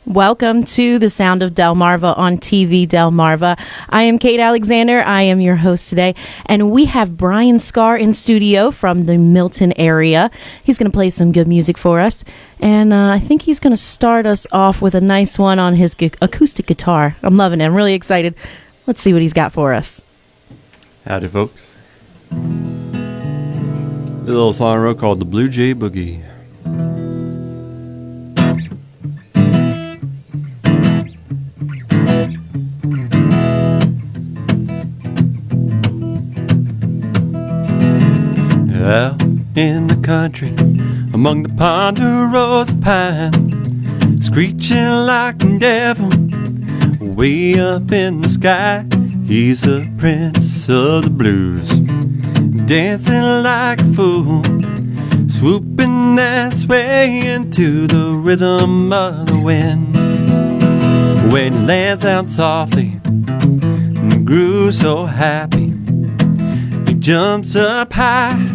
Welcome to the Sound of Delmarva on TV Delmarva. I am Kate Alexander. I am your host today, and we have Bryan Scar in studio from the Milton area. He's going to play some good music for us, and I think he's going to start us off with a nice one on his acoustic guitar. I'm loving it. I'm really excited. Let's see what he's got for us. Howdy, folks. A little song I wrote called The Blue Jay Boogie. Out in the country, among the ponderosa pine, screeching like a devil, way up in the sky. He's the prince of the blues, dancing like a fool, swooping that sway into the rhythm of the wind. When he lands down softly and grooves so happy, he jumps up high,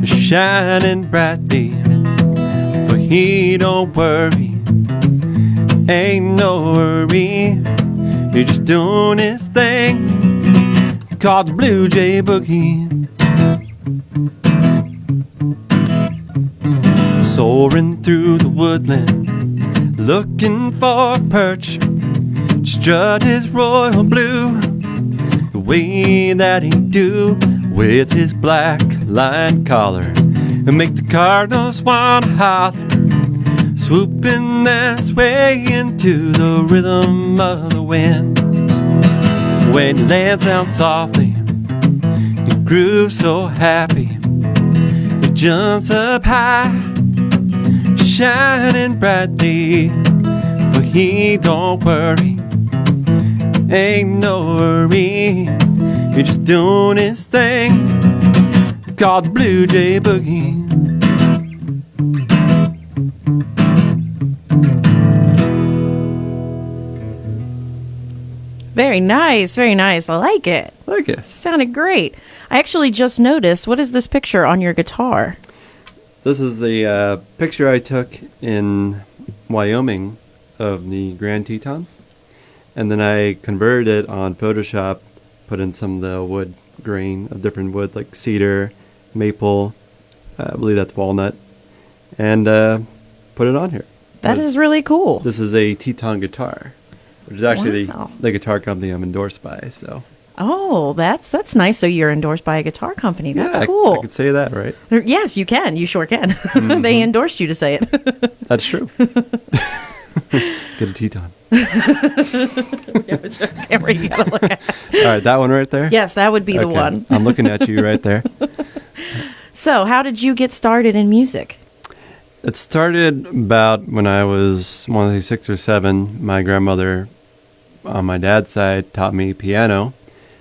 shining brightly, but he don't worry, ain't no worry, he's just doing his thing, called the Blue Jay Boogie. Soaring through the woodland, looking for a perch, strut his royal blue, the way that he do, with his black lined collar, and make the cardinals wanna holler, swooping that sway into the rhythm of the wind. When he lands down softly, he grooves so happy, he jumps up high, shining brightly, for he don't worry, ain't no worry, he's just doing his thing, called the Blue Jay Boogie. Very nice, very nice. I like it. Like it. Sounded great. I actually just noticed, what is this picture on your guitar? This is a picture I took in Wyoming of the Grand Tetons, and then I converted it on Photoshop, put in some of the wood grain of different wood like cedar, maple, I believe that's walnut, and put it on here. That is really cool. This is a Teton guitar, which is actually Wow. the guitar company I'm endorsed by. So. Oh, that's nice. So you're endorsed by a guitar company. That's yeah, cool. I could say that, right? Yes, you can. You sure can. Mm-hmm. They endorsed you to say it. That's true. Get a Teton. Camera you gotta look at. All right, that one right there? Yes, that would be the Okay, one. I'm looking at you right there. So how did you get started in music? It started about when I was 6 or 7. My grandmother on my dad's side taught me piano.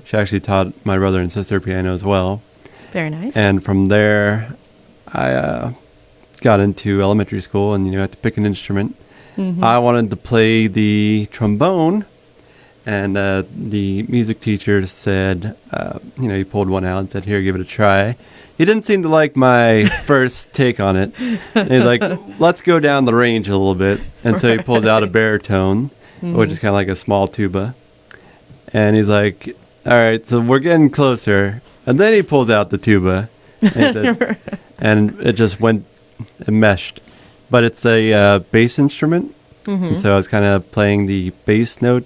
She actually taught my brother and sister piano as well. Very nice. And from there, I got into elementary school, and you had to pick an instrument. Mm-hmm. I wanted to play the trombone, and the music teacher said, he pulled one out and said, "Here, give it a try." He didn't seem to like my first take on it. And he's like, "Let's go down the range a little bit." And so he pulls out a baritone, which is kind of like a small tuba. And he's like, "All right, so we're getting closer." And then he pulls out the tuba, and, he said, and it just went, it meshed. But it's a bass instrument, and so I was kind of playing the bass note.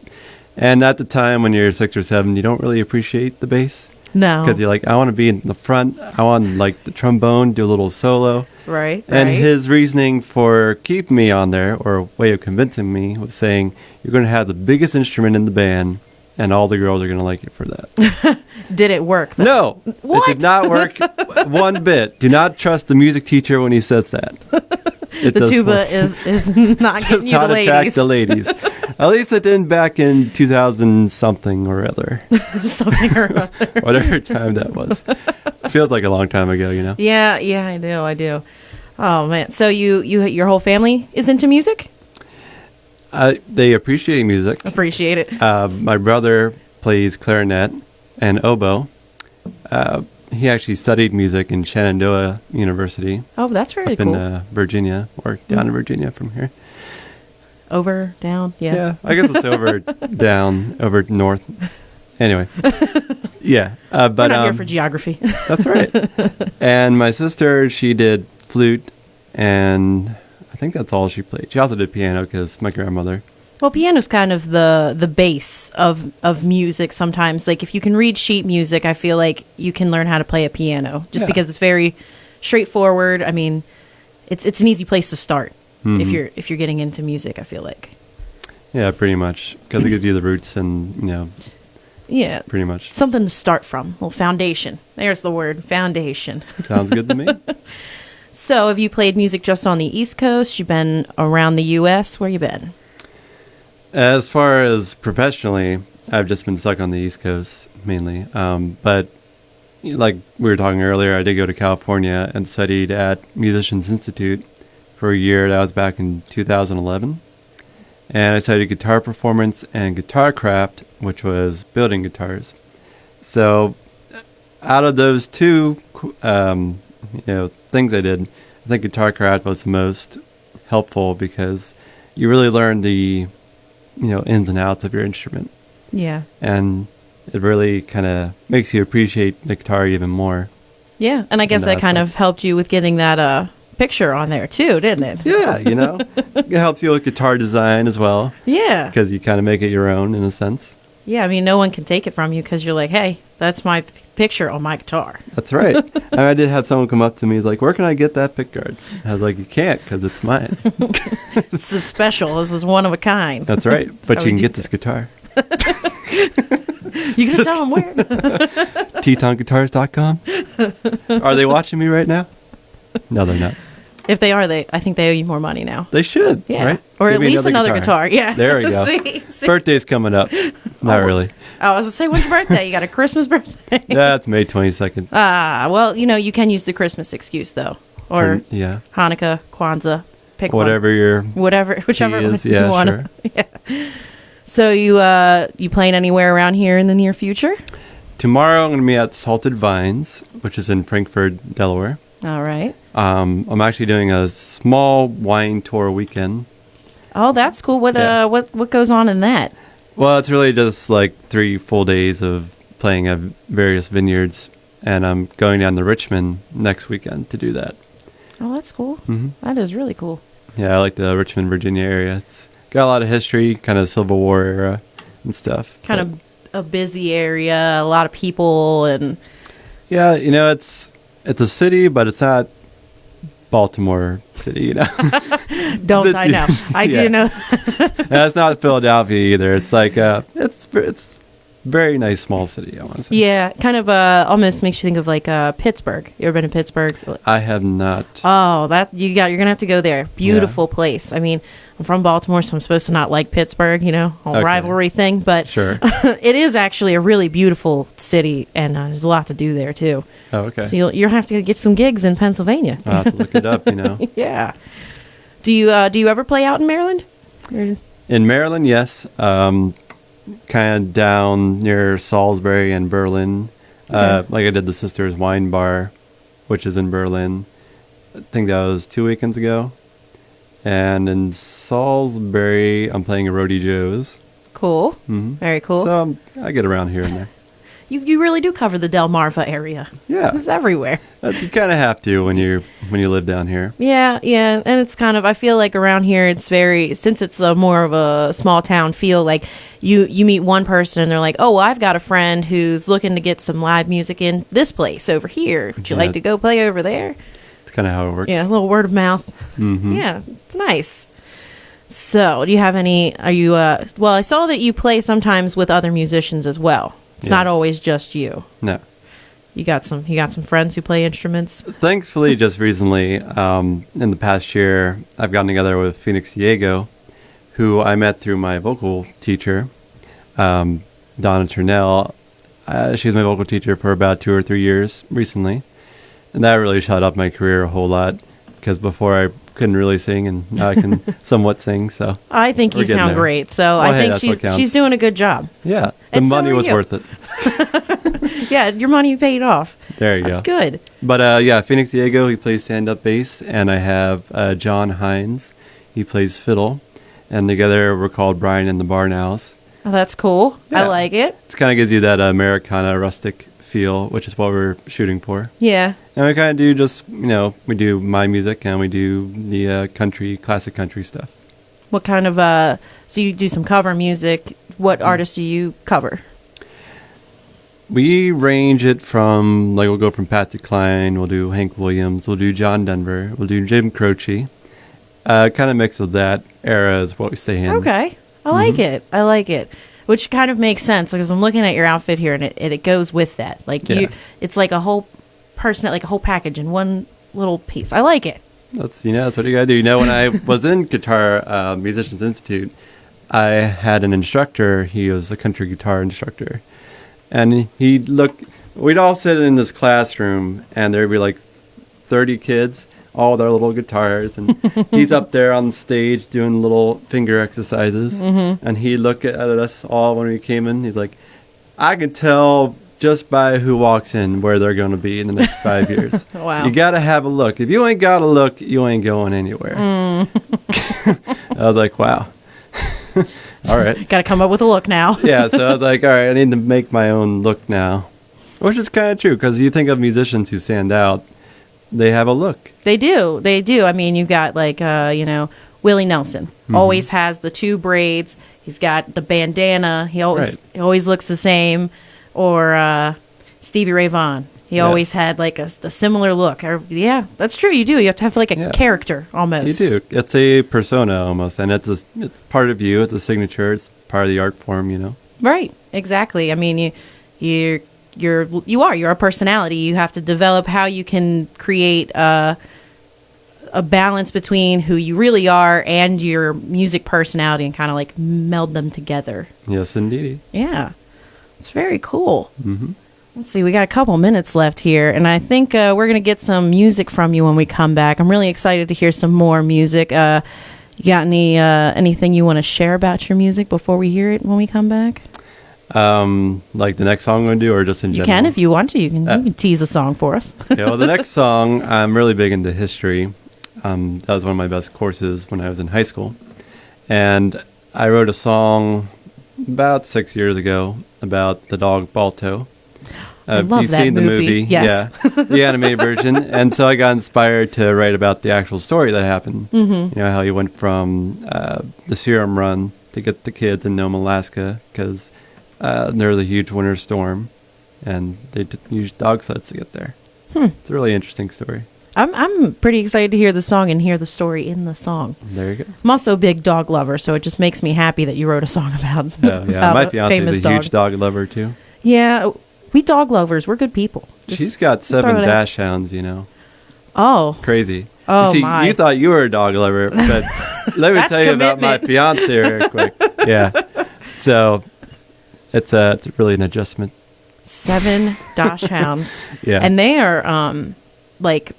And at the time, when you're 6 or 7, you don't really appreciate the bass. No. Because you're like, I want to be in the front. I want like the trombone, do a little solo. Right. And his reasoning for keeping me on there, or a way of convincing me, was saying, you're going to have the biggest instrument in the band, and all the girls are going to like you for that. Did it work, though? No. What? It did not work one bit. Do not trust the music teacher when he says that. The tuba is not getting you the ladies. Attract the ladies. At least it didn't back in 2000 something or other. Something or other. Whatever time that was. Feels like a long time ago, you know? Yeah, I do. Oh, man. So your whole family is into music? They appreciate music. Appreciate it. My brother plays clarinet and oboe. He actually studied music in Shenandoah University. Oh, that's very up cool. in Virginia, or down in Virginia from here. Over, down, yeah. Yeah, I guess it's over, down, over north. Anyway, yeah. But We're not here for geography. That's right. And my sister, she did flute, and I think that's all she played. She also did piano because my grandmother. Well, piano's kind of the base of music sometimes. Like, if you can read sheet music, I feel like you can learn how to play a piano just because it's very straightforward. I mean, it's an easy place to start if you're getting into music, I feel like. Yeah, pretty much, because it gives you the roots and, yeah, pretty much. Something to start from. A little foundation. There's the word, foundation. Sounds good to me. So, have you played music just on the East Coast? You've been around the U.S.? Where you been? As far as professionally, I've just been stuck on the East Coast mainly. But like we were talking earlier, I did go to California and studied at Musicians Institute for a year. That was back in 2011. And I studied guitar performance and guitar craft, which was building guitars. So out of those two things I did, I think guitar craft was the most helpful because you really learn the ins and outs of your instrument. Yeah. And it really kind of makes you appreciate the guitar even more. Yeah. And I guess that kind of helped you with getting that picture on there too, didn't it? Yeah, it helps you with guitar design as well. Yeah. Because you kind of make it your own in a sense. Yeah, I mean, no one can take it from you because you're like, hey, that's my picture on my guitar. That's right. I did have someone come up to me, he's like, where can I get that pick guard? I was like, you can't because it's mine. This is special. This is one of a kind. That's right. But you can get this guitar. You gonna tell them where? TetonGuitars.com. Are they watching me right now? No, they're not. If they are, I think they owe you more money now. They should, right? Or at least another guitar. Yeah. There we go. See? Birthday's coming up. Not really. I was going to say, when's your birthday? You got a Christmas birthday? That's May 22nd. Well, you can use the Christmas excuse, though. Or Hanukkah, Kwanzaa, pick whichever whichever is. you want. Sure. Yeah. So you playing anywhere around here in the near future? Tomorrow I'm going to be at Salted Vines, which is in Frankfort, Delaware. All right. I'm actually doing a small wine tour weekend. Oh, that's cool. What goes on in that? Well, it's really just like 3 full days of playing at various vineyards, and I'm going down to Richmond next weekend to do that. Oh, that's cool. Mm-hmm. That is really cool. Yeah, I like the Richmond, Virginia area. It's got a lot of history, kind of Civil War era and stuff. Kind of a busy area, a lot of people, and yeah, it's a city, but it's not Baltimore City, Don't I know? I do know. No, it's not Philadelphia either. It's like it's very nice small city, I want to say. Yeah, kind of almost makes you think of like Pittsburgh. You ever been to Pittsburgh? I have not. Oh, you're gonna have to go there. Beautiful place. I mean, I'm from Baltimore, so I'm supposed to not like Pittsburgh, whole rivalry thing. But sure. It is actually a really beautiful city, and there's a lot to do there too. Oh, okay. So you'll have to get some gigs in Pennsylvania. I'll have to look it up, Yeah. Do you ever play out in Maryland? In Maryland, yes. Kind of down near Salisbury and Berlin. Okay. Like I did the Sisters Wine Bar, which is in Berlin. I think that was 2 weekends ago. And in Salisbury, I'm playing at Roadie Joe's. Cool. Mm-hmm. Very cool. So I get around here and there. You really do cover the Delmarva area. Yeah. It's everywhere. You kind of have to when you live down here. Yeah, and it's kind of, I feel like around here it's since it's more of a small town feel, like you meet one person and they're like, oh, well, I've got a friend who's looking to get some live music in this place over here. Would you like to go play over there? It's kind of how it works. Yeah, a little word of mouth. Mm-hmm. Yeah, it's nice. So, do you have well, I saw that you play sometimes with other musicians as well. It's not always just you. No. You got some friends who play instruments? Thankfully, just recently, in the past year, I've gotten together with Phoenix Diego, who I met through my vocal teacher, Donna Turnell. She's my vocal teacher for about 2 or 3 years recently. And that really shot up my career a whole lot, because before I couldn't really sing, and now I can somewhat sing. So I think you sound great. So I think she's doing a good job. Yeah, the money was worth it. Yeah, your money paid off. There you go. That's good. But Phoenix Diego, he plays stand-up bass, and I have John Hines. He plays fiddle, and together we're called Bryan and the Barn Owls. Oh, that's cool. I Yeah. like it. It kind of gives you that Americana rustic feel, which is what we're shooting for. Yeah. And we kind of do just, we do my music and we do the classic country stuff. What kind of, so you do some cover music. What artists do you cover? We range it from, we'll go from Patsy Cline, we'll do Hank Williams, we'll do John Denver, we'll do Jim Croce. Kind of mix of that era is what we stay in. Okay. I like it. I like it. Which kind of makes sense because I'm looking at your outfit here and it goes with that. It's like a whole person, like a whole package in one little piece. I like it. That's what you gotta do. When I was in Guitar Musicians Institute, I had an instructor. He was a country guitar instructor. And we'd all sit in this classroom and there'd be like 30 kids, all with their little guitars. And he's up there on stage doing little finger exercises. Mm-hmm. And he'd look at us all when we came in. He's like, I can tell just by who walks in where they're going to be in the next 5 years. Wow. You got to have a look. If you ain't got a look, you ain't going anywhere. I was like, wow. All right. Got to come up with a look now. Yeah, so I was like, all right, I need to make my own look now. Which is kind of true, because you think of musicians who stand out, they have a look. They do. I mean, you've got Willie Nelson. Mm-hmm. Always has the two braids. He's got the bandana. He always looks the same. Or Stevie Ray Vaughan. He always had like a similar look. Yeah, that's true. You do. You have to have like a character almost. You do. It's a persona almost, and it's part of you. It's a signature. It's part of the art form. Right. Exactly. I mean, you're a personality. You have to develop how you can create a balance between who you really are and your music personality, and kind of like meld them together. Yes, indeed. Yeah, it's very cool. Mm-hmm. Let's see, we got a couple minutes left here, and I think we're going to get some music from you when we come back. I'm really excited to hear some more music. You got anything you want to share about your music before we hear it when we come back? Like the next song I'm going to do, or just in general? You can if you want to. You can tease a song for us. Yeah, well, the next song, I'm really big into history. That was one of my best courses when I was in high school. And I wrote a song about 6 years ago about the dog Balto. I love you've that seen the movie. Yes. Yeah, the animated version. And so I got inspired to write about the actual story that happened. Mm-hmm. How he went from the serum run to get the kids in Nome, Alaska, because there was a huge winter storm, and they used dog sleds to get there. It's a really interesting story. I'm pretty excited to hear the song and hear the story in the song. There you go. I'm also a big dog lover, so it just makes me happy that you wrote a song about my fiance famous is a huge dog lover, too. Yeah, we dog lovers, we're good people. She's got 7 dash hounds, Oh. Crazy. Oh, you you thought you were a dog lover, but let me tell you about my fiance real quick. Yeah. So it's really an adjustment. 7 dash hounds. Yeah. And they are like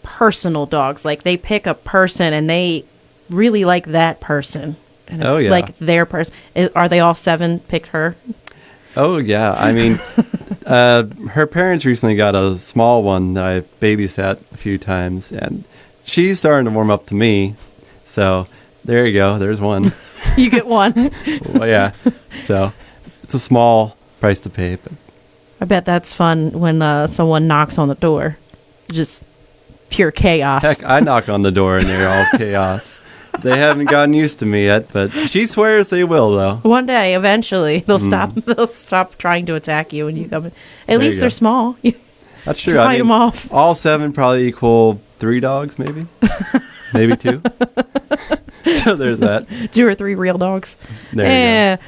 personal dogs. Like they pick a person and they really like that person. And it's like their person. Are they all 7 picked her? Oh, yeah. I mean, her parents recently got a small one that I babysat a few times, and she's starting to warm up to me. So there you go. There's one. You get one. Well, yeah. So it's a small price to pay. But I bet that's fun when someone knocks on the door. Just pure chaos. heck, I knock on the door and they're all chaos. They haven't gotten used to me yet, but she swears they will, though. One day, eventually, they'll stop. They'll stop trying to attack you when you come in. At least they're small. That's true. Fight them off. All 7 probably equal 3 dogs, maybe, maybe 2. So there's that. 2 or 3 real dogs. There you go.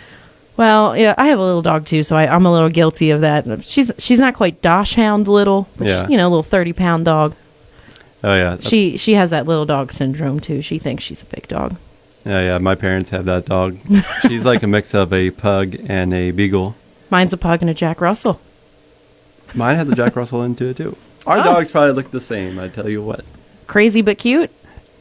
Well, yeah, I have a little dog too, so I'm a little guilty of that. She's not quite dachshund little, but a little 30-pound dog. Oh, yeah. She has that little dog syndrome, too. She thinks she's a big dog. Oh, yeah. My parents have that dog. She's like a mix of a pug and a beagle. Mine's a pug and a Jack Russell. Mine has a Jack Russell into it, too. Our dogs probably look the same, I tell you what. Crazy but cute?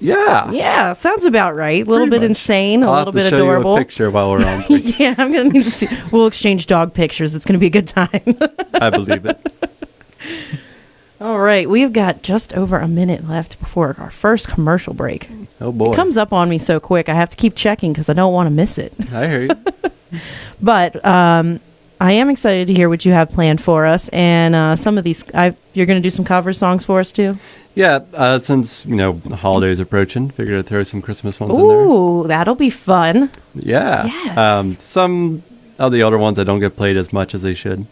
Yeah. Yeah, sounds about right. A little bit insane, a little bit adorable. I'll have to show you a picture while we're on. Yeah, I'm going to need to see. We'll exchange dog pictures. It's going to be a good time. I believe it. All right, we've got just over a minute left before our first commercial break. Oh, boy. It comes up on me so quick, I have to keep checking because I don't want to miss it. I hear you. But I am excited to hear what you have planned for us. And some of these, you're going to do some cover songs for us, too? Yeah, since, the holidays approaching, figured I'd throw some Christmas ones in there. Ooh, that'll be fun. Yeah. Yes. Some of the older ones that don't get played as much as they should.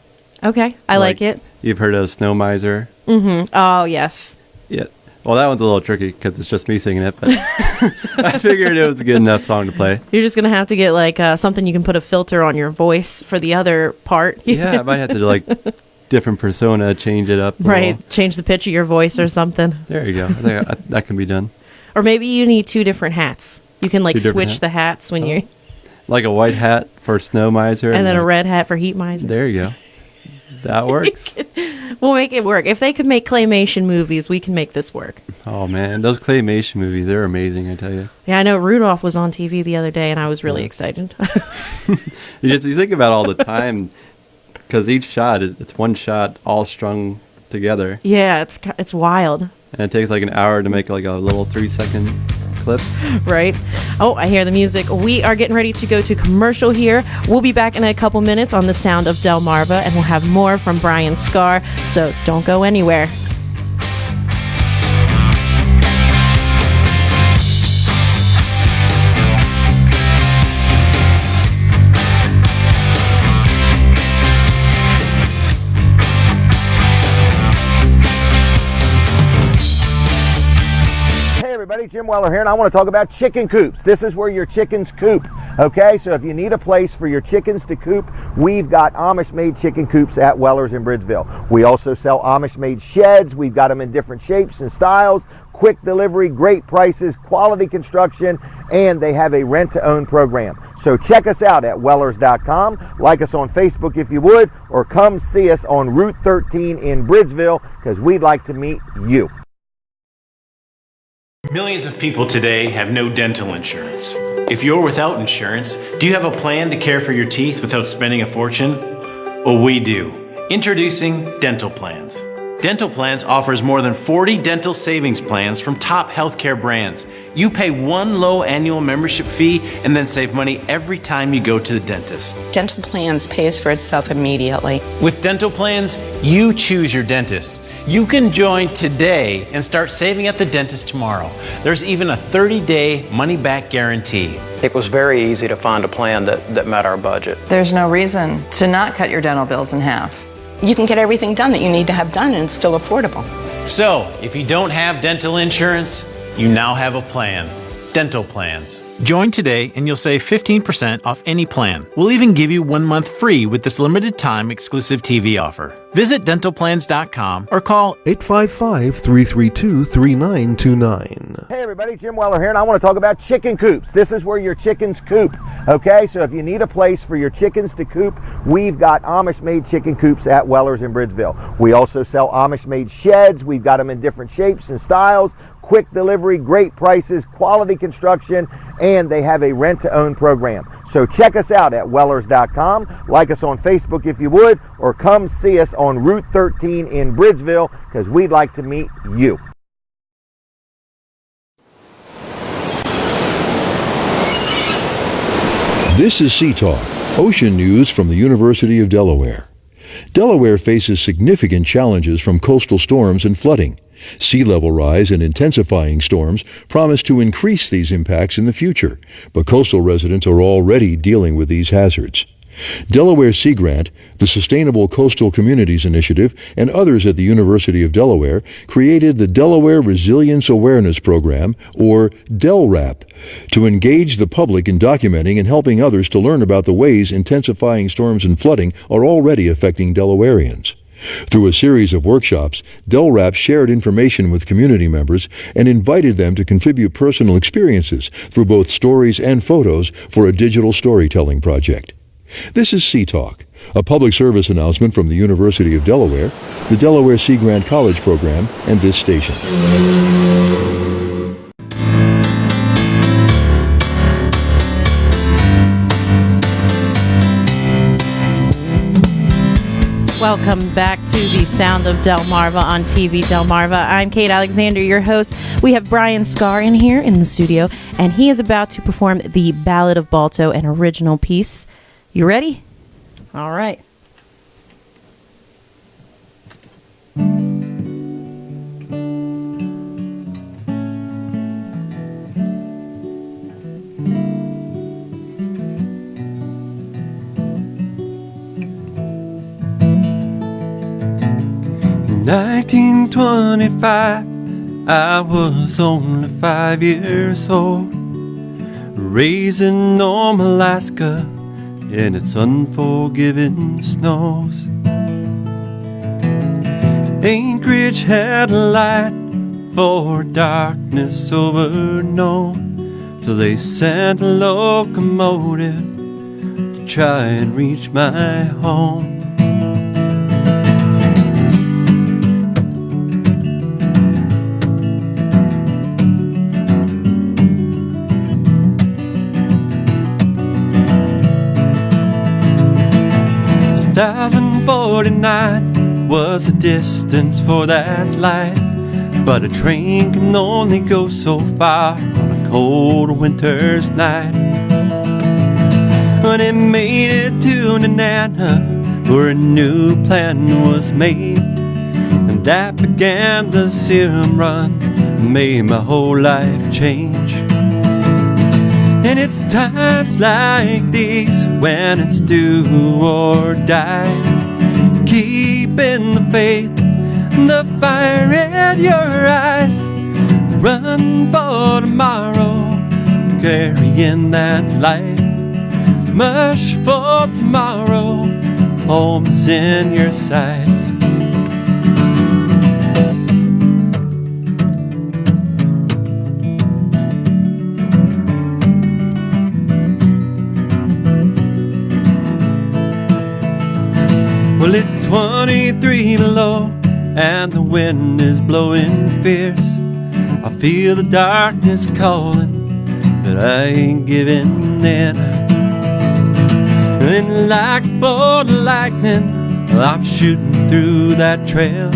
Okay, I like it. You've heard of Snow Miser? Mm-hmm. Oh, yes. Yeah. Well, that one's a little tricky because it's just me singing it, but I figured it was a good enough song to play. You're just going to have to get, something you can put a filter on your voice for the other part. Yeah, I might have to, different persona, change it up. Right, change the pitch of your voice or something. There you go. I think that can be done. Or maybe you need two different hats. You can, switch the hats when you're... Like a white hat for Snow Miser. And then a red hat for Heat Miser. There you go. That works. We'll make it work. If they could make claymation movies, we can make this work. Oh, man. Those claymation movies, they're amazing, I tell you. Yeah, I know Rudolph was on TV the other day, and I was really excited. You think about all the time, because each shot, it's one shot all strung together. Yeah, it's wild. And it takes an hour to make a little 3-second clip. Right. Oh, I hear the music. We are getting ready to go to commercial here. We'll be back in a couple minutes on the sound of Delmarva, and we'll have more from Bryan Scar, so don't go anywhere. Everybody, Jim Weller here, and I want to talk about chicken coops. This is where your chickens coop, okay? So if you need a place for your chickens to coop, we've got Amish-made chicken coops at Weller's in Bridgeville. We also sell Amish-made sheds. We've got them in different shapes and styles, quick delivery, great prices, quality construction, and they have a rent-to-own program. So check us out at Wellers.com, like us on Facebook if you would, or come see us on Route 13 in Bridgeville, because we'd like to meet you. Millions of people today have no dental insurance. If you're without insurance, do you have a plan to care for your teeth without spending a fortune? Well, we do. Introducing Dental Plans. Dental Plans offers more than 40 dental savings plans from top healthcare brands. You pay one low annual membership fee and then save money every time you go to the dentist. Dental Plans pays for itself immediately. With Dental Plans, you choose your dentist. You can join today and start saving at the dentist tomorrow. There's even a 30-day money-back guarantee. It was very easy to find a plan that met our budget. There's no reason to not cut your dental bills in half. You can get everything done that you need to have done, and it's still affordable. So, if you don't have dental insurance, you now have a plan. Dental Plans. Join today and you'll save 15% off any plan. We'll even give you 1 month free with this limited time exclusive TV offer. Visit dentalplans.com or call 855-332-3929. Hey everybody, Jim Weller here, and I want to talk about chicken coops. This is where your chickens coop, okay? So if you need a place for your chickens to coop, we've got Amish-made chicken coops at Weller's in Bridgeville. We also sell Amish-made sheds. We've got them in different shapes and styles, quick delivery, great prices, quality construction, and they have a rent-to-own program. So check us out at Wellers.com, like us on Facebook if you would, or come see us on Route 13 in Bridgeville, because we'd like to meet you. This is Sea Talk, ocean news from the University of Delaware. Delaware faces significant challenges from coastal storms and flooding. Sea level rise and intensifying storms promise to increase these impacts in the future, but coastal residents are already dealing with these hazards. Delaware Sea Grant, the Sustainable Coastal Communities Initiative, and others at the University of Delaware created the Delaware Resilience Awareness Program, or DELRAP, to engage the public in documenting and helping others to learn about the ways intensifying storms and flooding are already affecting Delawareans. Through a series of workshops, DELRAP shared information with community members and invited them to contribute personal experiences through both stories and photos for a digital storytelling project. This is Sea Talk, a public service announcement from the University of Delaware, the Delaware Sea Grant College Program, and this station. Welcome back to the Sound of Delmarva on TV Delmarva. I'm Kate Alexander, your host. We have Bryan Scar in here in the studio, and he is about to perform the Ballad of Balto, an original piece. You ready? All right. In 1925, I was only 5 years old, raised in Nome, Alaska, in its unforgiving snows. Anchorage had a light for darkness over Nome, so they sent a locomotive to try and reach my home. 1,049 was the distance for that light, but a train can only go so far on a cold winter's night. When it made it to Nenana, where a new plan was made, and that began the serum run, made my whole life change. And it's times like these when it's do or die, keeping the faith, the fire in your eyes. Run for tomorrow, carrying that light. Mush for tomorrow, home's in your sights. Well, it's 23 below, and the wind is blowing fierce. I feel the darkness calling, but I ain't giving in. And like a bolt of lightning, I'm shooting through that trail.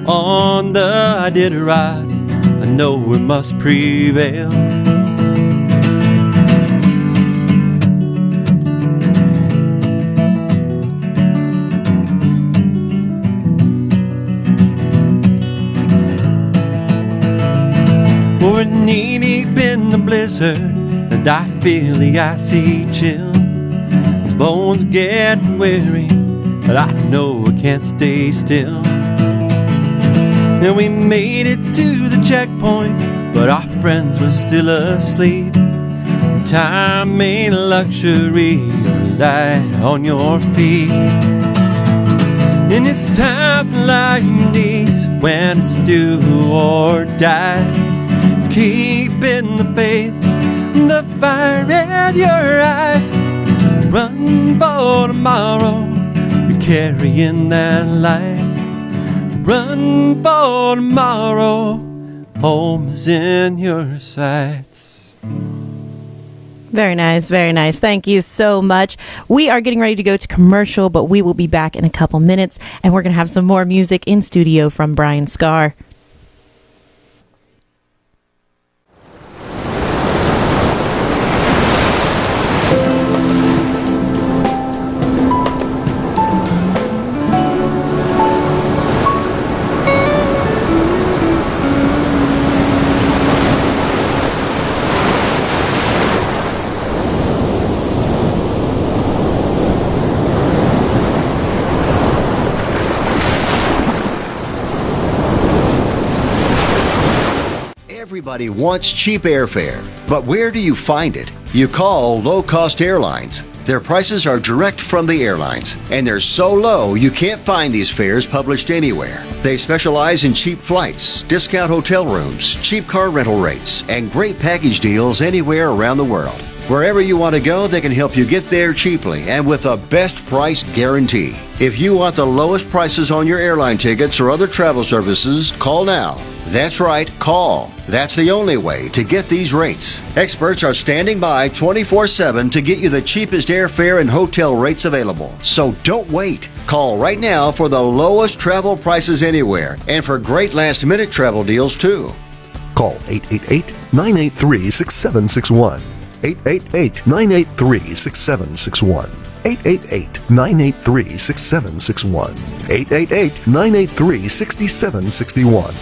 On the Iditarod, I know we must prevail. We're knee deep in the blizzard, and I feel the icy chill. My bones getting weary, but I know I can't stay still. And we made it to the checkpoint, but our friends were still asleep. Time ain't a luxury, rely on your feet. And it's times like these when it's do or die, keeping the faith, the fire in your eyes. Run for tomorrow, you're carrying that light. Run for tomorrow, home's in your sights. Very nice, very nice. Thank you so much. We are getting ready to go to commercial, but we will be back in a couple minutes, and we're going to have some more music in studio from Bryan Scar. Everybody wants cheap airfare, but where do you find it? You call low-cost airlines. Their prices are direct from the airlines, and they're so low you can't find these fares published anywhere. They specialize in cheap flights, discount hotel rooms, cheap car rental rates, and great package deals anywhere around the world. Wherever you want to go, they can help you get there cheaply and with a best price guarantee. If you want the lowest prices on your airline tickets or other travel services, call now. That's right, call. That's the only way to get these rates. Experts are standing by 24/7 to get you the cheapest airfare and hotel rates available. So don't wait. Call right now for the lowest travel prices anywhere and for great last-minute travel deals too. Call 888-983-6761. 888-983-6761. 888-983-6761. 888-983-6761.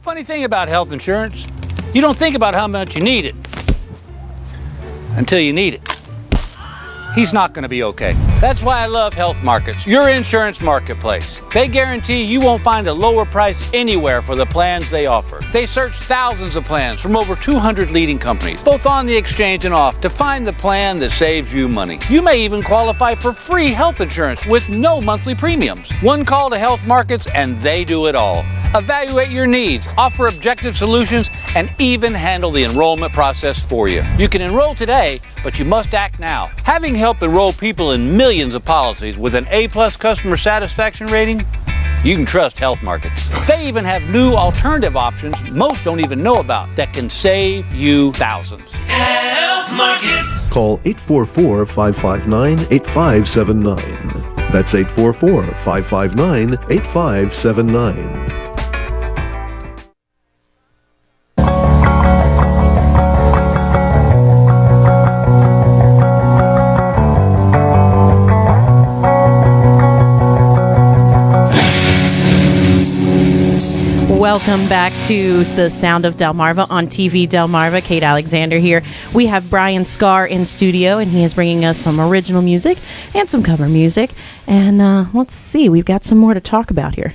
Funny thing about health insurance, you don't think about how much you need it until you need it. He's not going to be okay. That's why I love Health Markets, your insurance marketplace. They guarantee you won't find a lower price anywhere for the plans they offer. They search thousands of plans from over 200 leading companies, both on the exchange and off, to find the plan that saves you money. You may even qualify for free health insurance with no monthly premiums. One call to Health Markets and they do it all. Evaluate your needs, offer objective solutions, and even handle the enrollment process for you. You can enroll today, but you must act now. Having helped enroll people in millions of policies with an A+ customer satisfaction rating, you can trust Health Markets. They even have new alternative options most don't even know about that can save you thousands. Health Markets. Call 844-559-8579. That's 844-559-8579. Welcome back to the Sound of Delmarva on TV Delmarva. Kate Alexander here. We have Bryan Scar in studio, and he is bringing us some original music and some cover music. And let's see, we've got some more to talk about here.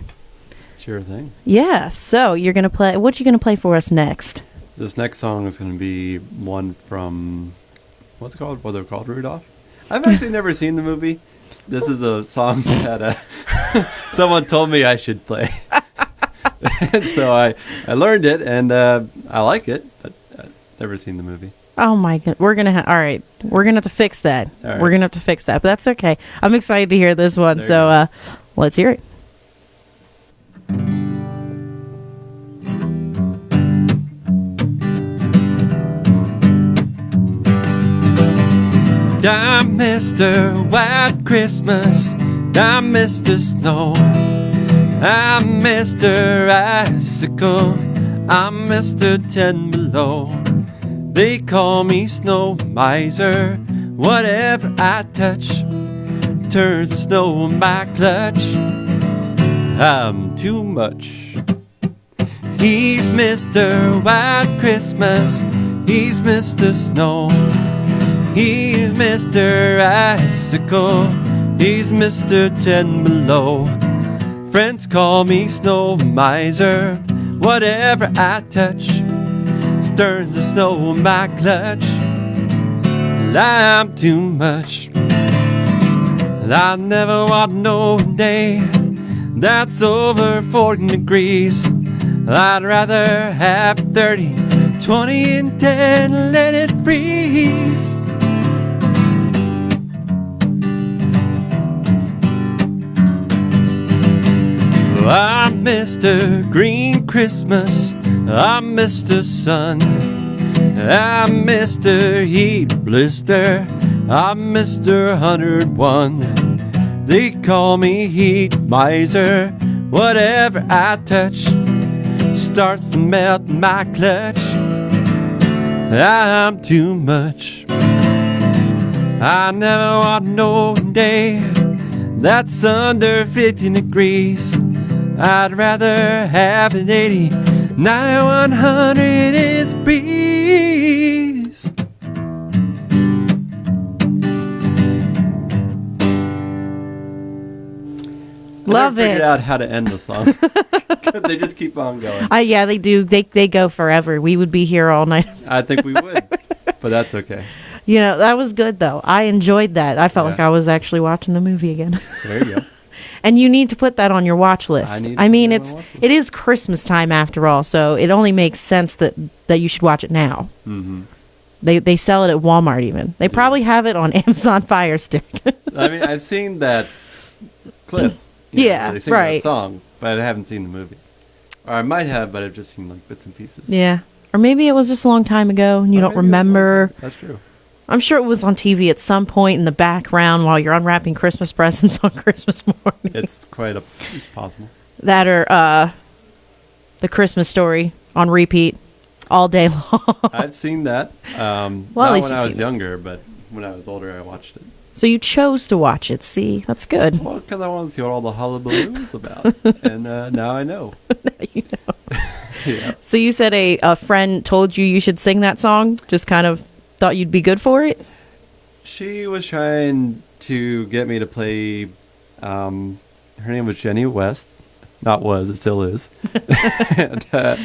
Sure thing. Yeah, so you're going to play, what are you going to play for us next? This next song is going to be one from, what's it called? What they're called, Rudolph? I've actually never seen the movie. This is a song that someone told me I should play. And so I learned it, and I like it, but I've never seen the movie. Oh my god, we're gonna all right. We're gonna have to fix that. Right. We're gonna have to fix that, but that's okay. I'm excited to hear this one. So let's hear it. I'm Mr. White Christmas, I'm Mr. Snow, I'm Mr. Icicle, I'm Mr. 10 Below. They call me Snow Miser, whatever I touch turns to snow in my clutch. I'm too much. He's Mr. White Christmas, he's Mr. Snow, he's Mr. Icicle, he's Mr. 10 Below. Friends call me Snow Miser, whatever I touch turns to snow in my clutch. I'm too much. I never want no day that's over 40 degrees. I'd rather have 30, 20, and 10 and let it freeze. I'm Mr. Green Christmas, I'm Mr. Sun, I'm Mr. Heat Blister, I'm Mr. 101. They call me Heat Miser, whatever I touch starts to melt in my clutch. I'm too much. I never want no day that's under 15 degrees. I'd rather have an 80, 9100 is breeze. Love I never it. figured out how to end the song. They just keep on going. Yeah, they do. They go forever. We would be here all night. I think we would, but that's okay. You know, that was good though. I enjoyed that. I felt like I was actually watching the movie again. There you go. And you need to put that on your watch list. I mean, it is Christmas time after all, so it only makes sense that you should watch it now. Mm-hmm. They sell it at Walmart even. They probably have it on Amazon Fire Stick. I mean, I've seen that clip. They sing that song, but I haven't seen the movie. Or I might have, but I've just seen like bits and pieces. Yeah. Or maybe it was just a long time ago and you don't remember. That's true. I'm sure it was on TV at some point in the background while you're unwrapping Christmas presents on Christmas morning. It's possible. That or the Christmas Story on repeat all day long. I've seen that. Well, not at least when I you've was seen younger, but when I was older, I watched it. So you chose to watch it. See, that's good. Well, because I wanted to see what all the hullabaloo was about, and now I know. Now you know. Yeah. So you said a friend told you should sing that song. Just kind of thought you'd be good for it. She was trying to get me to play. Her name was Jenny West. Not was, it still is. And,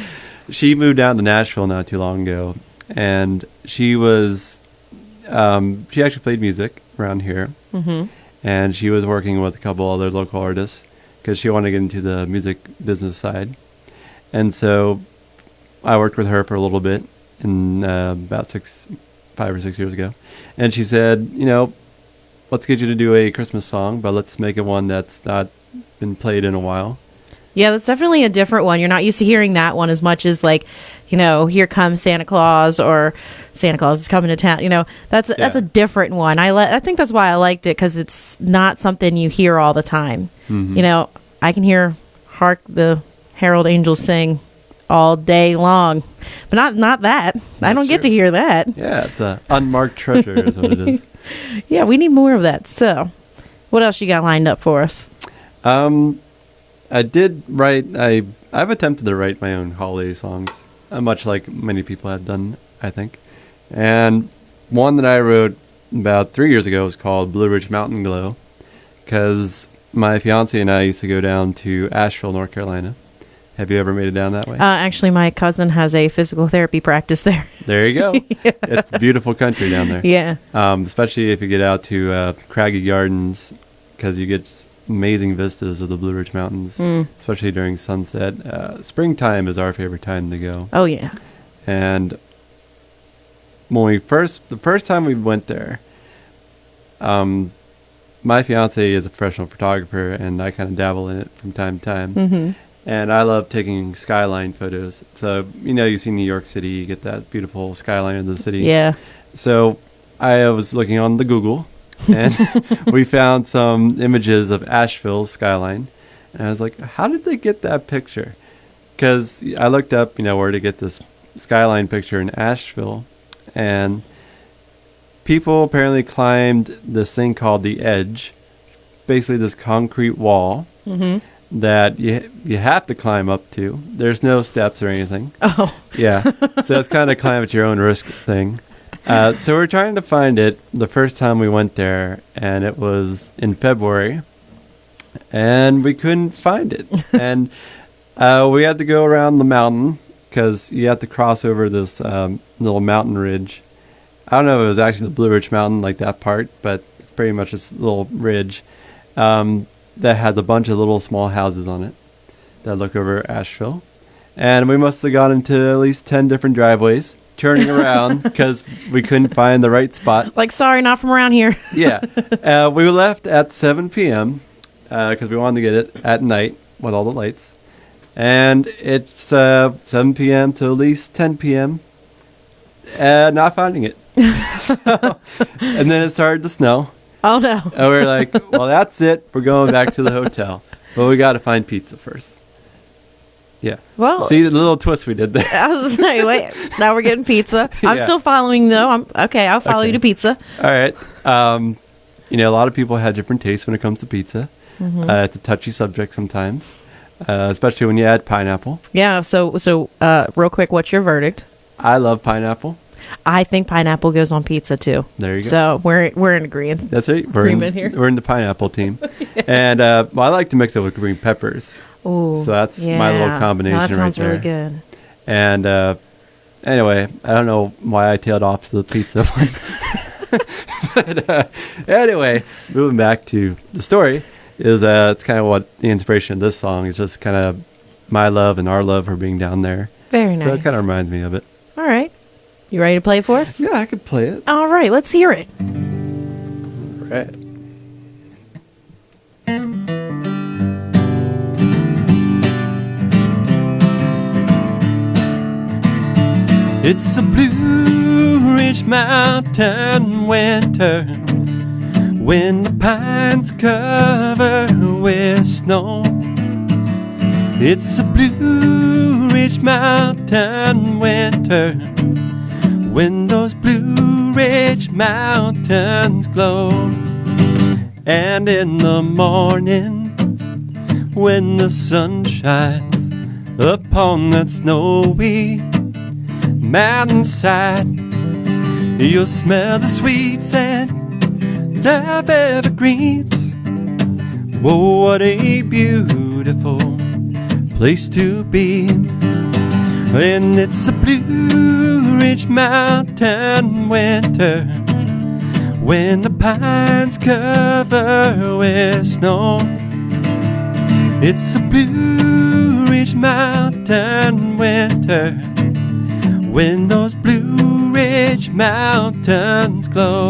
she moved down to Nashville not too long ago, and she was. She actually played music around here, and she was working with a couple other local artists because she wanted to get into the music business side. And so I worked with her for a little bit in about 5 or 6 years ago. And she said, let's get you to do a Christmas song, but let's make it one that's not been played in a while. Yeah, that's definitely a different one. You're not used to hearing that one as much as like, Here Comes Santa Claus or Santa Claus is Coming to Town. That's a different one. I think that's why I liked it, because it's not something you hear all the time. Mm-hmm. I can hear Hark the Herald Angels Sing all day long, but not that. I don't get to hear that. Yeah, it's an unmarked treasure is what it is. Yeah, we need more of that. So, what else you got lined up for us? I did write. I've attempted to write my own holiday songs, much like many people have done, I think. And one that I wrote about 3 years ago was called Blue Ridge Mountain Glow, because my fiance and I used to go down to Asheville, North Carolina. Have you ever made it down that way? Actually, my cousin has a physical therapy practice there. There you go. Yeah. It's beautiful country down there. Yeah. Especially if you get out to Craggy Gardens, because you get amazing vistas of the Blue Ridge Mountains, especially during sunset. Springtime is our favorite time to go. Oh, yeah. And when the first time we went there, my fiance is a professional photographer, and I kind of dabble in it from time to time. Mm-hmm. And I love taking skyline photos. So, you see New York City, you get that beautiful skyline of the city. Yeah. So I was looking on the Google, and we found some images of Asheville's skyline. And I was like, how did they get that picture? Because I looked up, where to get this skyline picture in Asheville. And people apparently climbed this thing called the Edge, basically this concrete wall. Mm-hmm. That you have to climb up to. There's no steps or anything. Oh. Yeah. So it's kind of climb at your own risk thing. So we're trying to find it the first time we went there, and it was in February, and we couldn't find it. And we had to go around the mountain, because you have to cross over this little mountain ridge. I don't know if it was actually the Blue Ridge Mountain, like that part, but it's pretty much this little ridge. That has a bunch of little small houses on it that look over Asheville. And we must have gone into at least 10 different driveways, turning around because we couldn't find the right spot. Like, sorry, not from around here. Yeah. We left at 7 p.m. Because we wanted to get it at night with all the lights. And it's 7 p.m. to at least 10 p.m. Not finding it. And then it started to snow. Oh, no. And we were like, well, that's it. We're going back to the hotel. But we got to find pizza first. Yeah. Well, see the little twist we did there. I was going to say, wait, now we're getting pizza. I'm still following, though. I'll follow you to pizza. All right. A lot of people have different tastes when it comes to pizza. Mm-hmm. It's a touchy subject sometimes, especially when you add pineapple. Yeah. So, real quick, what's your verdict? I love pineapple. I think pineapple goes on pizza too. There you go. So we're in agreement. That's right. We're in the pineapple team. Yeah. And I like to mix it with green peppers. Ooh, So that's my little combination that sounds right there. really good. And anyway, I don't know why I tailed off to the pizza one. But anyway, moving back to the story, is it's kind of what the inspiration of this song is, just kind of my love and our love for being down there. Very nice. So it kind of reminds me of it. All right. You ready to play it for us? Yeah, I could play it. All right, let's hear it. Right. It's a Blue Ridge Mountain winter when the pines cover with snow. It's a Blue Ridge Mountain winter when those Blue Ridge Mountains glow. And in the morning when the sun shines upon that snowy mountainside, you'll smell the sweet scent of evergreens. Whoa, what a beautiful place to be. And it's a Blue Ridge Mountain winter when the pines cover with snow. It's a Blue Ridge Mountain winter when those Blue Ridge Mountains glow.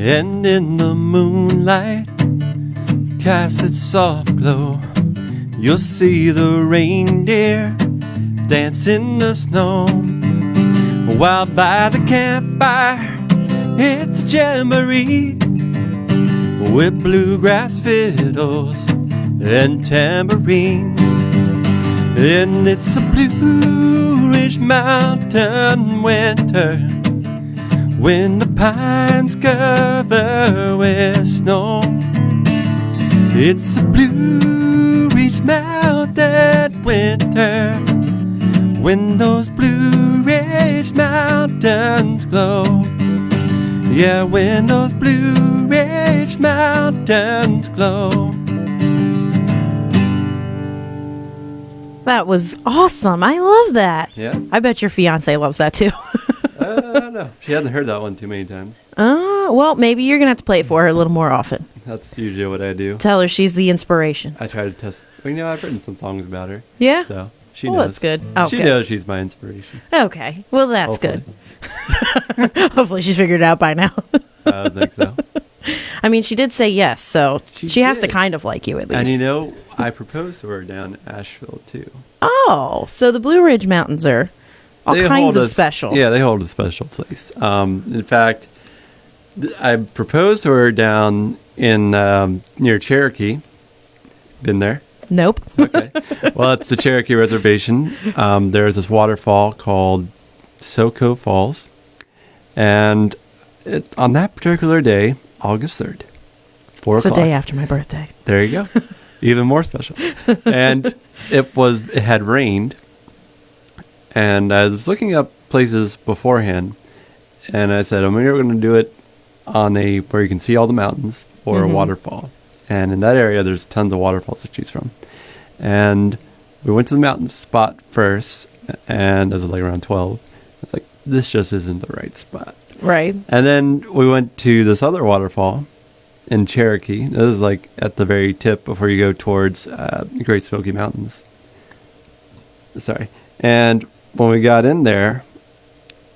And in the moonlight cast its soft glow, you'll see the reindeer dance in the snow. While by the campfire it's a jamboree with bluegrass fiddles and tambourines. And it's a Blue Ridge Mountain winter when the pines cover with snow. It's a Blue Ridge Mountain winter when those Blue Ridge Mountains glow. Yeah, when those Blue Ridge Mountains glow. That was awesome. I love that. Yeah. I bet your fiance loves that too. I don't know. She hasn't heard that one too many times. Well, maybe you're going to have to play it for her a little more often. That's usually what I do. Tell her she's the inspiration. I try to test. Well, I've written some songs about her. Yeah? So she Well, knows. that's good. She Okay. knows she's my inspiration. Okay. Well, that's Hopefully. good. Hopefully she's figured it out by now. I think so. I mean, she did say yes, so she has to did. kind of like you at least. And I proposed to her down in Asheville too. Oh, so the Blue Ridge Mountains are all They kinds hold of a- special. Yeah, they hold a special place. In fact, I proposed to her down in near Cherokee. Been there? Nope. Okay. Well, it's the Cherokee Reservation. There's this waterfall called Soco Falls. And on that particular day, August 3rd, 4 It's o'clock. the day after my birthday. There you go. Even more special. And it had rained. And I was looking up places beforehand. And I said, we're going to do it on where you can see all the mountains or a waterfall. And in that area, there's tons of waterfalls to choose from. And we went to the mountain spot first. And it was like around 12. I was like, this just isn't the right spot. Right. And then we went to this other waterfall in Cherokee. This is like at the very tip before you go towards Great Smoky Mountains. Sorry. And when we got in there,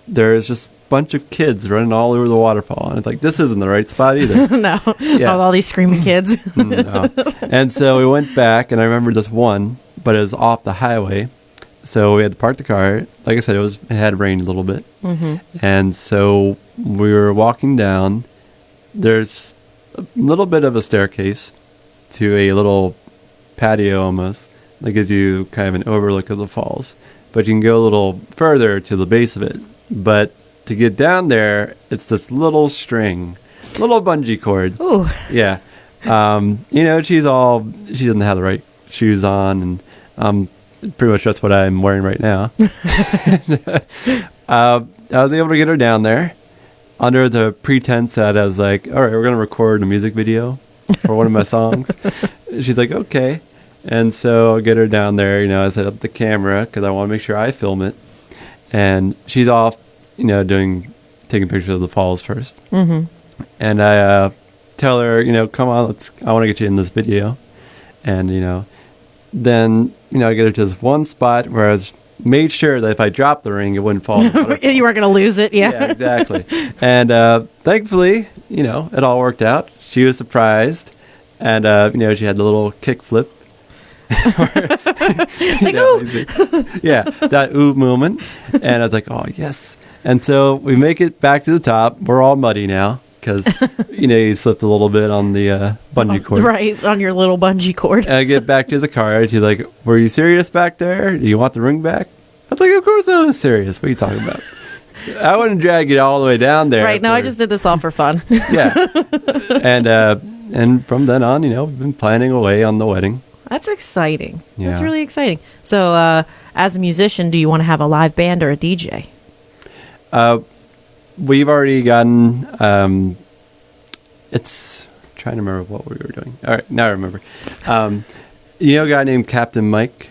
there's just a bunch of kids running all over the waterfall. And it's like, this isn't the right spot either. No. Yeah. All these screaming kids. No. And so we went back, and I remember this one, but it was off the highway. So we had to park the car. Like I said, it had rained a little bit. And so we were walking down. There's a little bit of a staircase to a little patio almost that gives you kind of an overlook of the falls. But you can go a little further to the base of it. But to get down there, it's this little string, little bungee cord. Ooh. Yeah. She doesn't have the right shoes on, and pretty much that's what I'm wearing right now. I was able to get her down there under the pretense that I was like, all right, we're going to record a music video for one of my songs. She's like, okay. And so I'll get her down there. I set up the camera because I want to make sure I film it. And she's off, taking pictures of the falls first. Mm-hmm. And I tell her, come on, I want to get you in this video. And, then, I get her to this one spot where I was made sure that if I dropped the ring, it wouldn't fall. You weren't going to lose it, yeah. Yeah, exactly. And thankfully, it all worked out. She was surprised. And, she had the little kick flip. Like, ooh. Yeah, that ooh moment. And I was like, oh, yes. And so we make it back to the top. We're all muddy now because, you slipped a little bit on the bungee cord. Right, on your little bungee cord. And I get back to the car. She's like, were you serious back there? Do you want the ring back? I was like, of course I was serious. What are you talking about? I wouldn't drag it all the way down there. Right, no, I just did this all for fun. Yeah. And from then on, we've been planning away on the wedding. That's exciting. Yeah. That's really exciting. So, as a musician, do you want to have a live band or a DJ? We've already gotten, it's trying to remember what we were doing. All right, now I remember. A guy named Captain Mike?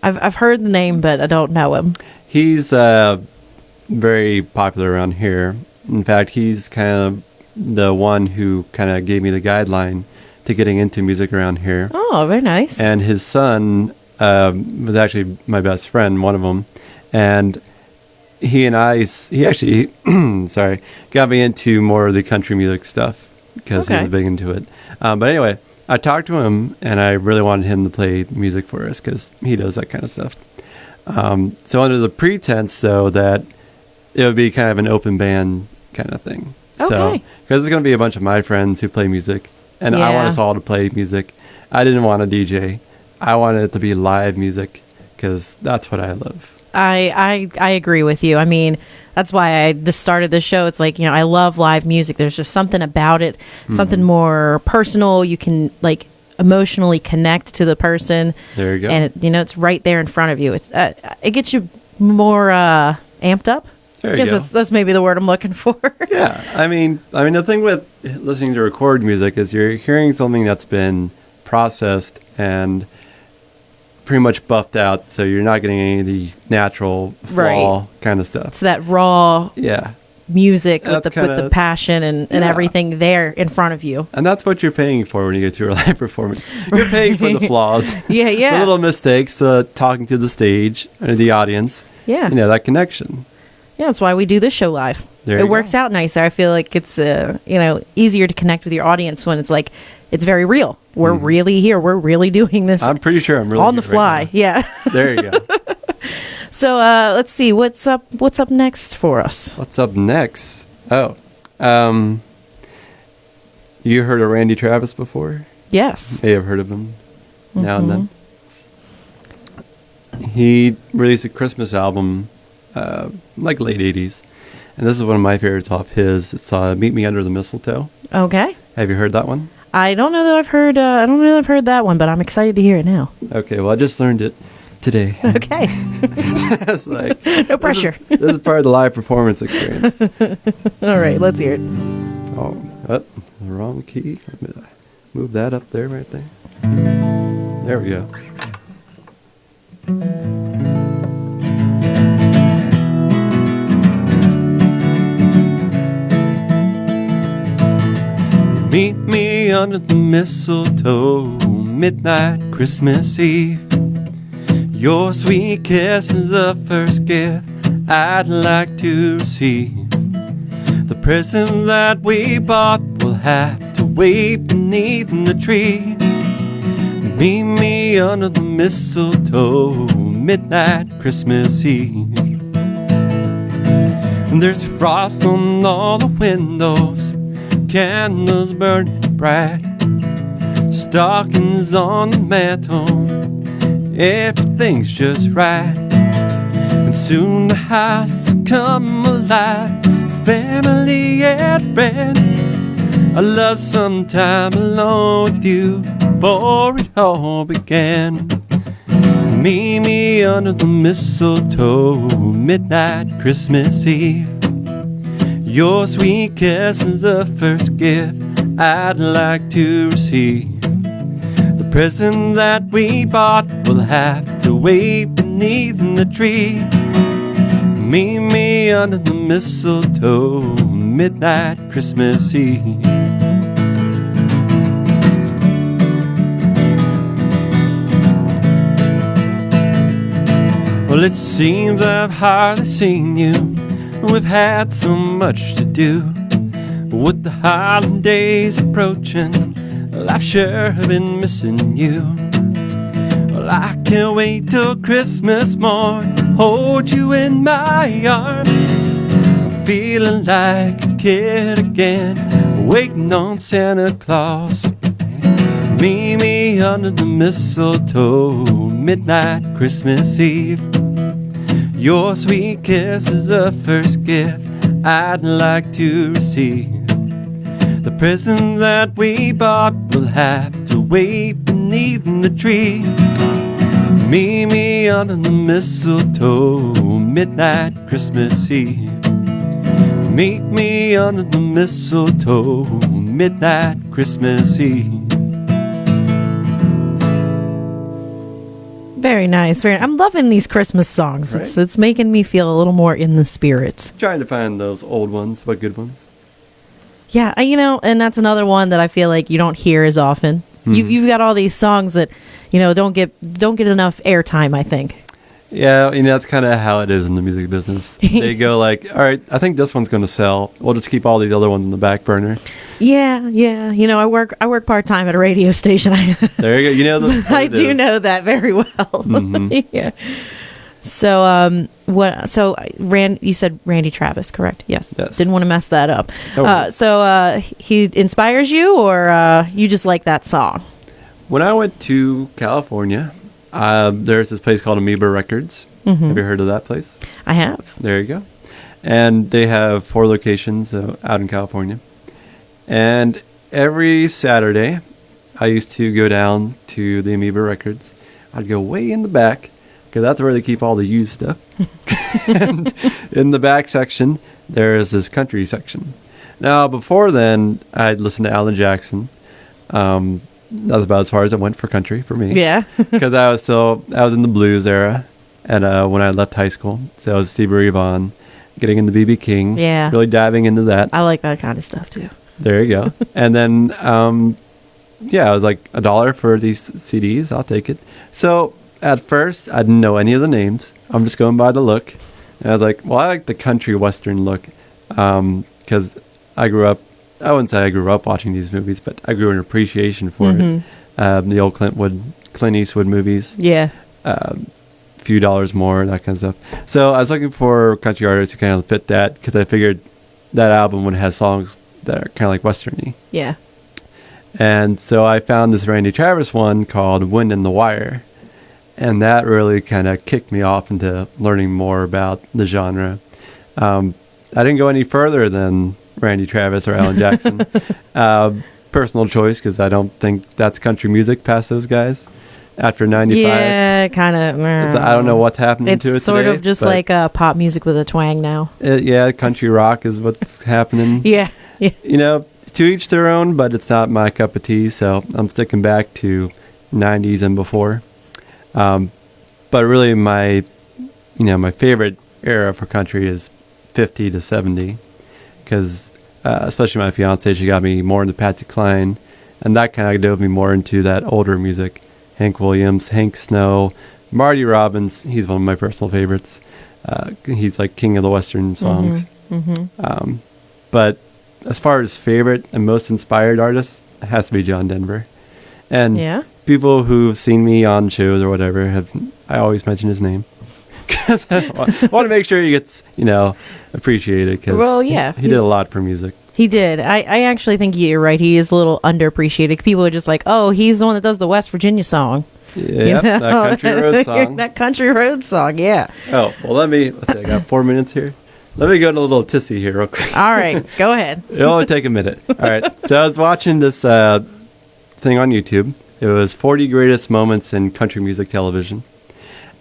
I've heard the name, but I don't know him. He's very popular around here. In fact, he's kind of the one who kind of gave me the guideline to getting into music around here. Oh, very nice. And his son was actually my best friend, one of them. And he actually, got me into more of the country music stuff because he was big into it. But anyway, I talked to him and I really wanted him to play music for us because he does that kind of stuff. So under the pretense, though, that it would be kind of an open band kind of thing. Okay. So, because it's going to be a bunch of my friends who play music. And I want us all to play music. I didn't want a DJ. I wanted it to be live music because that's what I love. I agree with you. I mean, that's why I just started this show. It's like, I love live music. There's just something about it, something more personal. You can emotionally connect to the person. There you go. And it's right there in front of you. It's it gets you more amped up. I guess that's maybe the word I'm looking for. Yeah. I mean, the thing with listening to record music is you're hearing something that's been processed and pretty much buffed out, so you're not getting any of the natural flaw kind of stuff. It's that raw music with the passion and everything there in front of you. And that's what you're paying for when you get to a live performance. You're paying for the flaws. Yeah. The little mistakes, talking to the stage or the audience. Yeah. That connection. Yeah, that's why we do this show live. It works out nicer. I feel like it's easier to connect with your audience when it's like it's very real. We're really here. We're really doing this. I'm pretty sure I'm really on the fly. Right, yeah. There you go. So let's see what's up next for us. What's up next? Oh, you heard of Randy Travis before? Yes. May have heard of him now and then. He released a Christmas album. Like late 80s. And this is one of my favorites off his. It's Meet Me Under the Mistletoe. Okay. Have you heard that one? I don't know that I've heard that one, but I'm excited to hear it now. Okay, well I just learned it today. Okay. It's like, no pressure. This is part of the live performance experience. All right, let's hear it. Oh, the wrong key. Let me move that up there, right there. There we go. Meet me under the mistletoe, midnight Christmas Eve. Your sweet kiss is the first gift I'd like to receive. The present that we bought will have to wait beneath the tree. Meet me under the mistletoe, midnight Christmas Eve. And there's frost on all the windows, candles burning bright, stockings on the mantle, everything's just right. And soon the house will come alive, family and friends. I love some time alone with you before it all began. Meet me under the mistletoe, midnight Christmas Eve. Your sweet kiss is the first gift I'd like to receive. The present that we bought will have to wait beneath the tree. Meet me under the mistletoe, midnight Christmas Eve. Well, it seems I've hardly seen you. We've had so much to do. With the holidays approaching, well, I've sure been missing you. Well, I can't wait till Christmas morn, hold you in my arms. I'm feeling like a kid again, waiting on Santa Claus. Meet me under the mistletoe, midnight Christmas Eve. Your sweet kiss is the first gift I'd like to receive. The present that we bought will have to wait beneath the tree. Meet me under the mistletoe, midnight Christmas Eve. Meet me under the mistletoe, midnight Christmas Eve. Very nice. I'm loving these Christmas songs. Right? It's making me feel a little more in the spirit. Trying to find those old ones, but good ones. Yeah, and that's another one that I feel like you don't hear as often. You've got all these songs that, don't get enough airtime, I think. Yeah, that's kind of how it is in the music business. They go like, all right, I think this one's going to sell. We'll just keep all these other ones in the back burner. Yeah. I work part-time at a radio station. There you go. I do know that very well. Mm-hmm. Yeah. So, you said Randy Travis, correct? Yes. Didn't want to mess that up. He inspires you, or you just like that song? When I went to California, there's this place called Amoeba Records. Mm-hmm. Have you heard of that place? I have. There you go. And they have 4 locations out in California. And every Saturday, I used to go down to the Amoeba Records. I'd go way in the back, because that's where they keep all the used stuff. And in the back section, there is this country section. Now, before then, I'd listen to Alan Jackson. That was about as far as it went for country for me. Yeah. Because I was in the blues era, and when I left high school, so I was Stevie Ray Vaughan, getting into B.B. King. Yeah. Really diving into that. I like that kind of stuff too. There you go. And then, it was like $1 for these CDs. I'll take it. So at first, I didn't know any of the names. I'm just going by the look. And I was like, well, I like the country western look, because I wouldn't say I grew up watching these movies, but I grew an appreciation for it. The old Clint Eastwood movies. Yeah. Few dollars more, that kind of stuff. So I was looking for country artists who kind of fit that, because I figured that album would have songs that are kind of like western-y. Yeah. And so I found this Randy Travis one called Wind in the Wire. And that really kind of kicked me off into learning more about the genre. I didn't go any further than Randy Travis or Alan Jackson. Personal choice, because I don't think that's country music past those guys. After 95. Yeah, kind of. I don't know what's happening to it It's sort today, of just like pop music with a twang now. Country rock is what's happening. Yeah. To each their own, but it's not my cup of tea, so I'm sticking back to 90s and before. But really my favorite era for country is 50 to 70, because especially my fiance, she got me more into Patsy Cline, and that kind of dove me more into that older music. Hank Williams, Hank Snow, Marty Robbins. He's one of my personal favorites. He's like king of the Western songs. Mm-hmm. But as far as favorite and most inspired artists, it has to be John Denver. And people who've seen me on shows or whatever, I always mention his name. Because I want to make sure he gets, appreciated. Cause he did a lot for music. He did. I actually think you're right. He is a little underappreciated. People are just like, oh, he's the one that does the West Virginia song. Yeah, that country road song. That country road song, yeah. Oh, well, let's see, I got 4 minutes here. Let me go to a little tissy here real quick. All right, go ahead. It'll only take a minute. All right, so I was watching this thing on YouTube. It was 40 greatest moments in country music television.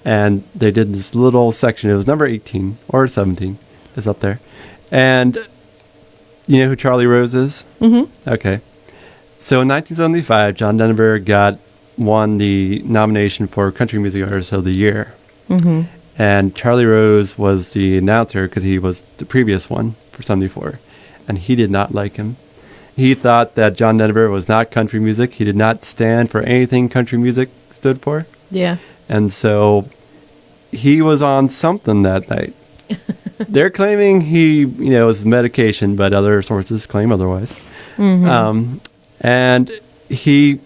And they did this little section. It was number 18 or 17. It's up there. And you know who Charlie Rose is? Mm-hmm. Okay. So in 1975, John Denver won the nomination for Country Music Artist of the Year. Mm-hmm. And Charlie Rose was the announcer because he was the previous one for 74. And he did not like him. He thought that John Denver was not country music. He did not stand for anything country music stood for. Yeah. And so he was on something that night. They're claiming he, was medication, but other sources claim otherwise. Mm-hmm. And he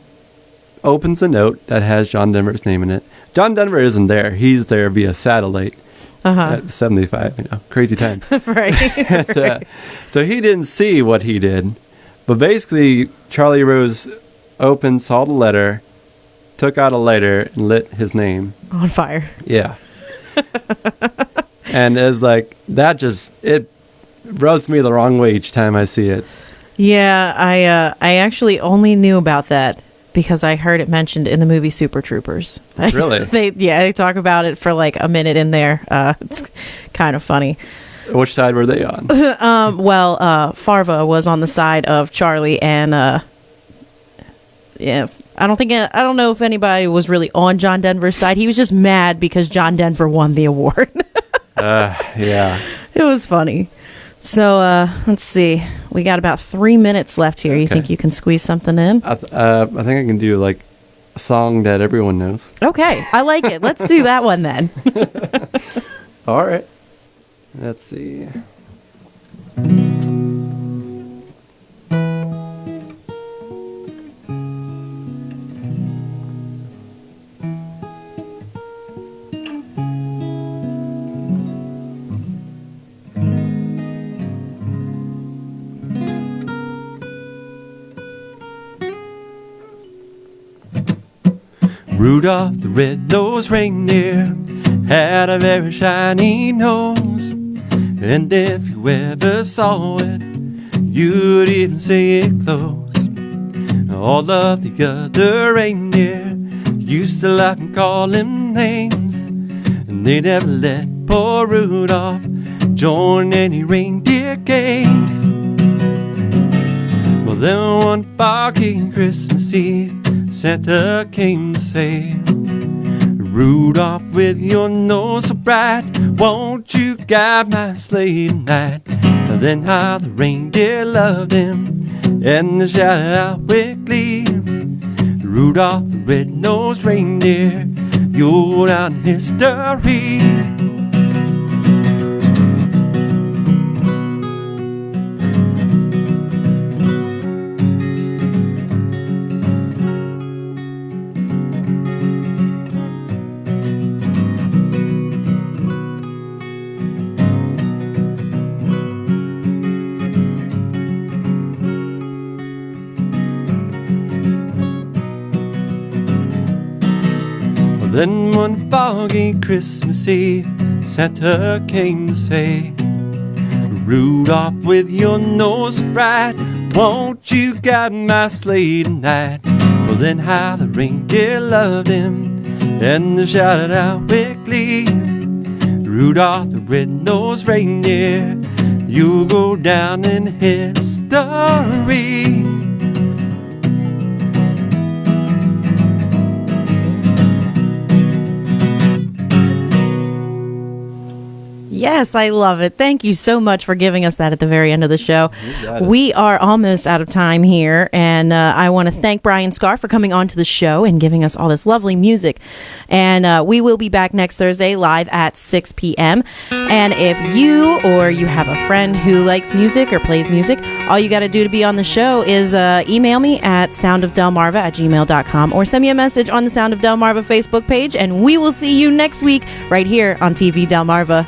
opens a note that has John Denver's name in it. John Denver isn't there. He's there via satellite at 75, crazy times. Right. And, so he didn't see what he did. But basically, Charlie Rose saw the letter, took out a lighter, and lit his name on fire. Yeah. And it's like, it rubs me the wrong way each time I see it. Yeah, I actually only knew about that because I heard it mentioned in the movie Super Troopers. Really? They talk about it for like a minute in there. It's kind of funny. Which side were they on? Farva was on the side of Charlie, and yeah, I don't know if anybody was really on John Denver's side. He was just mad because John Denver won the award. Yeah. It was funny. So let's see. We got about 3 minutes left here. Okay. You think you can squeeze something in? I think I can do like a song that everyone knows. Okay, I like it. Let's do that one then. All right. Let's see. Rudolph the red-nosed reindeer had a very shiny nose, and if you ever saw it, you'd even see it close. All of the other reindeer used to laugh and call him names, and they never let poor Rudolph join any reindeer games. Well, then one foggy Christmas Eve, Santa came to say, Rudolph, with your nose so bright, won't you guide my sleigh tonight? And then how the reindeer loved him, and they shouted out with glee, Rudolph the red-nosed reindeer, you're down in history. Then one foggy Christmas Eve, Santa came to say, Rudolph, with your nose so bright, won't you guide my sleigh tonight? Well, then how the reindeer loved him, and they shouted out with glee, Rudolph the red-nosed reindeer, you'll go down in history. Yes, I love it. Thank you so much for giving us that at the very end of the show. We are almost out of time here, and I want to thank Bryan Scar for coming on to the show and giving us all this lovely music. And we will be back next Thursday live at 6 p.m. And if you or you have a friend who likes music or plays music, all you got to do to be on the show is email me at soundofdelmarva@gmail.com or send me a message on the Sound of Delmarva Facebook page, and we will see you next week right here on TV Delmarva.